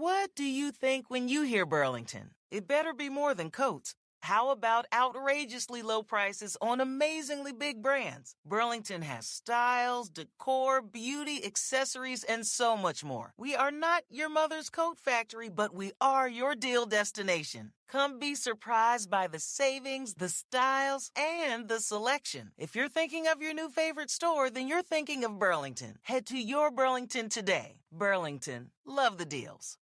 What do you think when you hear Burlington? It better be more than coats. How about outrageously low prices on amazingly big brands? Burlington has styles, decor, beauty, accessories, and so much more. We are not your mother's coat factory, but we are your deal destination. Come be surprised by the savings, the styles, and the selection. If you're thinking of your new favorite store, then you're thinking of Burlington. Head to your Burlington today. Burlington, love the deals.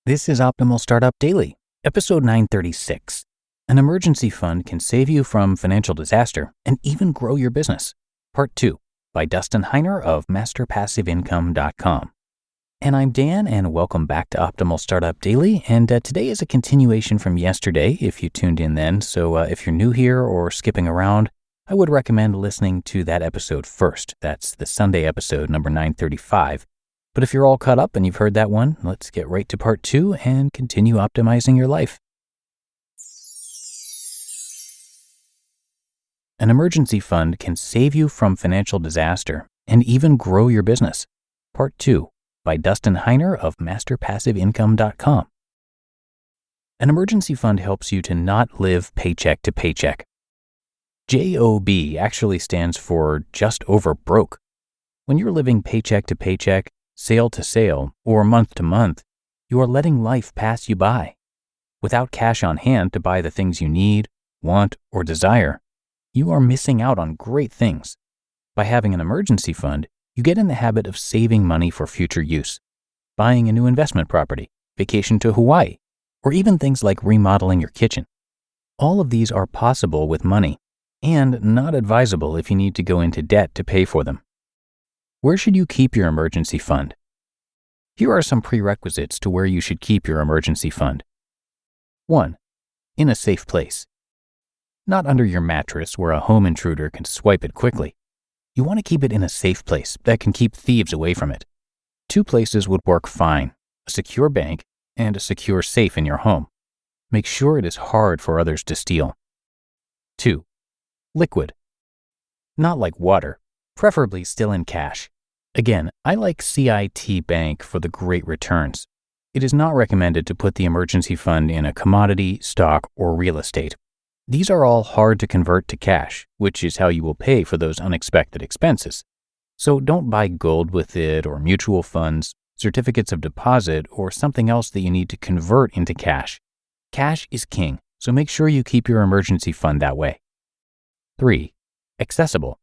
This is Optimal Startup Daily, episode 936. An emergency fund can save you from financial disaster and even grow your business. Part 2, by Dustin Heiner of MasterPassiveIncome.com. And I'm Dan, and welcome back to Optimal Startup Daily. And today is a continuation from yesterday, if you tuned in then. So if you're new here or skipping around, I would recommend listening to that episode first. That's the Sunday episode, number 935. But if you're all caught up and you've heard that one, let's get right to part 2 and continue optimizing your life. An emergency fund can save you from financial disaster and even grow your business. Part 2, by Dustin Heiner of MasterPassiveIncome.com. An emergency fund helps you to not live paycheck to paycheck. JOB actually stands for just over broke. When you're living paycheck to paycheck, sale to sale, or month to month, you are letting life pass you by. Without cash on hand to buy the things you need, want, or desire, you are missing out on great things. By having an emergency fund, you get in the habit of saving money for future use, buying a new investment property, vacation to Hawaii, or even things like remodeling your kitchen. All of these are possible with money, and not advisable if you need to go into debt to pay for them. Where should you keep your emergency fund? Here are some prerequisites to where you should keep your emergency fund. 1. In a safe place. Not under your mattress where a home intruder can swipe it quickly. You want to keep it in a safe place that can keep thieves away from it. 2 places would work fine: a secure bank and a secure safe in your home. Make sure it is hard for others to steal. 2. Liquid. Not like water, preferably still in cash. Again, I like CIT Bank for the great returns. It is not recommended to put the emergency fund in a commodity, stock, or real estate. These are all hard to convert to cash, which is how you will pay for those unexpected expenses. So don't buy gold with it, or mutual funds, certificates of deposit, or something else that you need to convert into cash. Cash is king, so make sure you keep your emergency fund that way. 3. Accessible.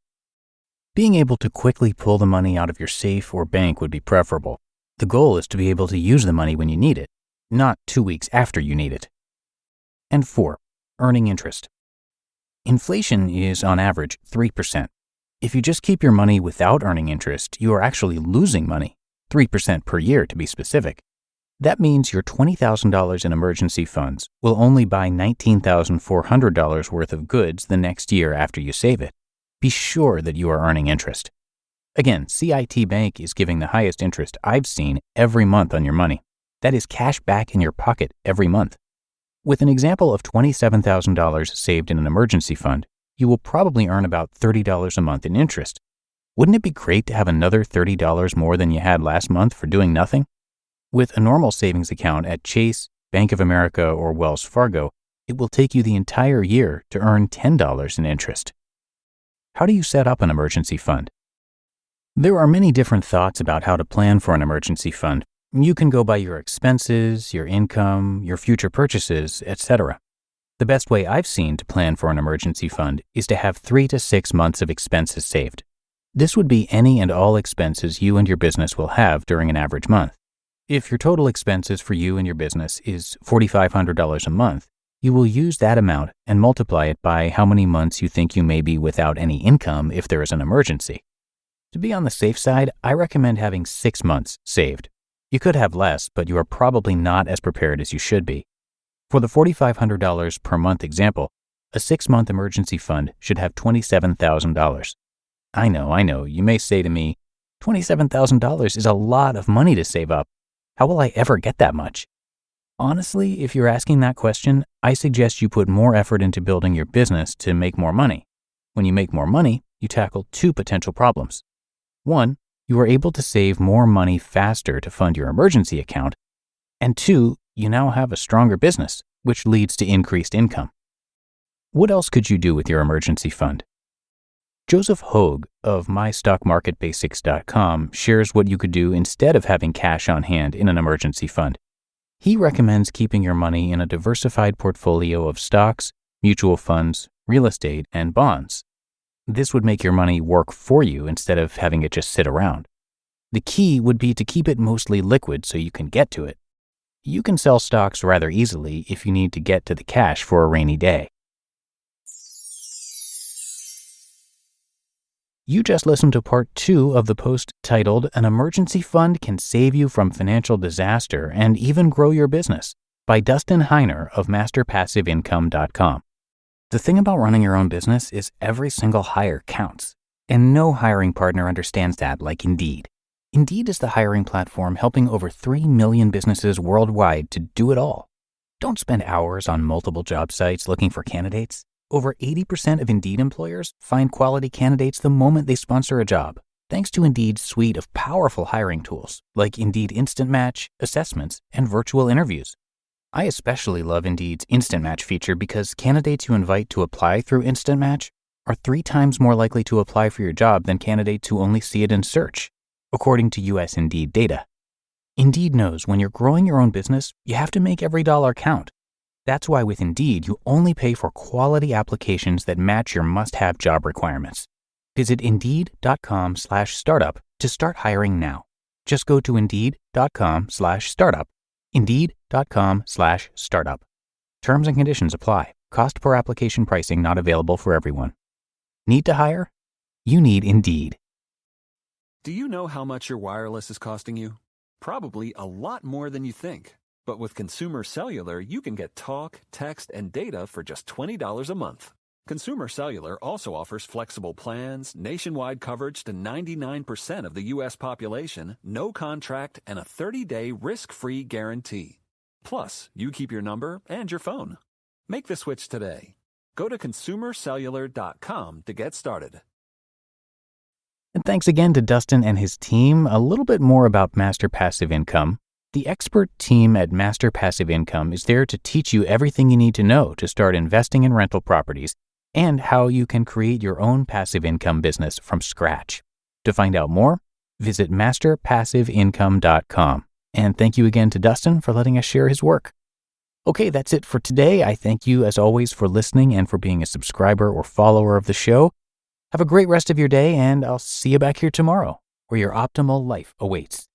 Being able to quickly pull the money out of your safe or bank would be preferable. The goal is to be able to use the money when you need it, not 2 weeks after you need it. And 4. Earning interest. Inflation is on average 3%. If you just keep your money without earning interest, you are actually losing money, 3% per year to be specific. That means your $20,000 in emergency funds will only buy $19,400 worth of goods the next year after you save it. Be sure that you are earning interest. Again, CIT Bank is giving the highest interest I've seen every month on your money. That is cash back in your pocket every month. With an example of $27,000 saved in an emergency fund, you will probably earn about $30 a month in interest. Wouldn't it be great to have another $30 more than you had last month for doing nothing? With a normal savings account at Chase, Bank of America, or Wells Fargo, it will take you the entire year to earn $10 in interest. How do you set up an emergency fund? There are many different thoughts about how to plan for an emergency fund. You can go by your expenses, your income, your future purchases, etc. The best way I've seen to plan for an emergency fund is to have 3 to 6 months of expenses saved. This would be any and all expenses you and your business will have during an average month. If your total expenses for you and your business is $4,500 a month, you will use that amount and multiply it by how many months you think you may be without any income if there is an emergency. To be on the safe side, I recommend having 6 months saved. You could have less, but you are probably not as prepared as you should be. For the $4,500 per month example, a 6-month emergency fund should have $27,000. I know, you may say to me, $27,000 is a lot of money to save up. How will I ever get that much? Honestly, if you're asking that question, I suggest you put more effort into building your business to make more money. When you make more money, you tackle 2 potential problems. 1, you are able to save more money faster to fund your emergency account. And 2, you now have a stronger business, which leads to increased income. What else could you do with your emergency fund? Joseph Hogue of MyStockMarketBasics.com shares what you could do instead of having cash on hand in an emergency fund. He recommends keeping your money in a diversified portfolio of stocks, mutual funds, real estate, and bonds. This would make your money work for you instead of having it just sit around. The key would be to keep it mostly liquid so you can get to it. You can sell stocks rather easily if you need to get to the cash for a rainy day. You just listened to part 2 of the post titled, "An Emergency Fund Can Save You from Financial Disaster and Even Grow Your Business" by Dustin Heiner of MasterPassiveIncome.com. The thing about running your own business is every single hire counts, and no hiring partner understands that like Indeed. Indeed is the hiring platform helping over 3 million businesses worldwide to do it all. Don't spend hours on multiple job sites looking for candidates. Over 80% of Indeed employers find quality candidates the moment they sponsor a job, thanks to Indeed's suite of powerful hiring tools like Indeed Instant Match, assessments, and virtual interviews. I especially love Indeed's Instant Match feature because candidates you invite to apply through Instant Match are 3 times more likely to apply for your job than candidates who only see it in search, according to US Indeed data. Indeed knows when you're growing your own business, you have to make every dollar count. That's why with Indeed, you only pay for quality applications that match your must-have job requirements. Visit Indeed.com/startup to start hiring now. Just go to Indeed.com/startup. Indeed.com/startup. Terms and conditions apply. Cost per application pricing not available for everyone. Need to hire? You need Indeed. Do you know how much your wireless is costing you? Probably a lot more than you think. But with Consumer Cellular, you can get talk, text, and data for just $20 a month. Consumer Cellular also offers flexible plans, nationwide coverage to 99% of the U.S. population, no contract, and a 30-day risk-free guarantee. Plus, you keep your number and your phone. Make the switch today. Go to ConsumerCellular.com to get started. And thanks again to Dustin and his team. A little bit more about Master Passive Income. The expert team at Master Passive Income is there to teach you everything you need to know to start investing in rental properties and how you can create your own passive income business from scratch. To find out more, visit MasterPassiveIncome.com. And thank you again to Dustin for letting us share his work. Okay, that's it for today. I thank you as always for listening and for being a subscriber or follower of the show. Have a great rest of your day, and I'll see you back here tomorrow, where your optimal life awaits.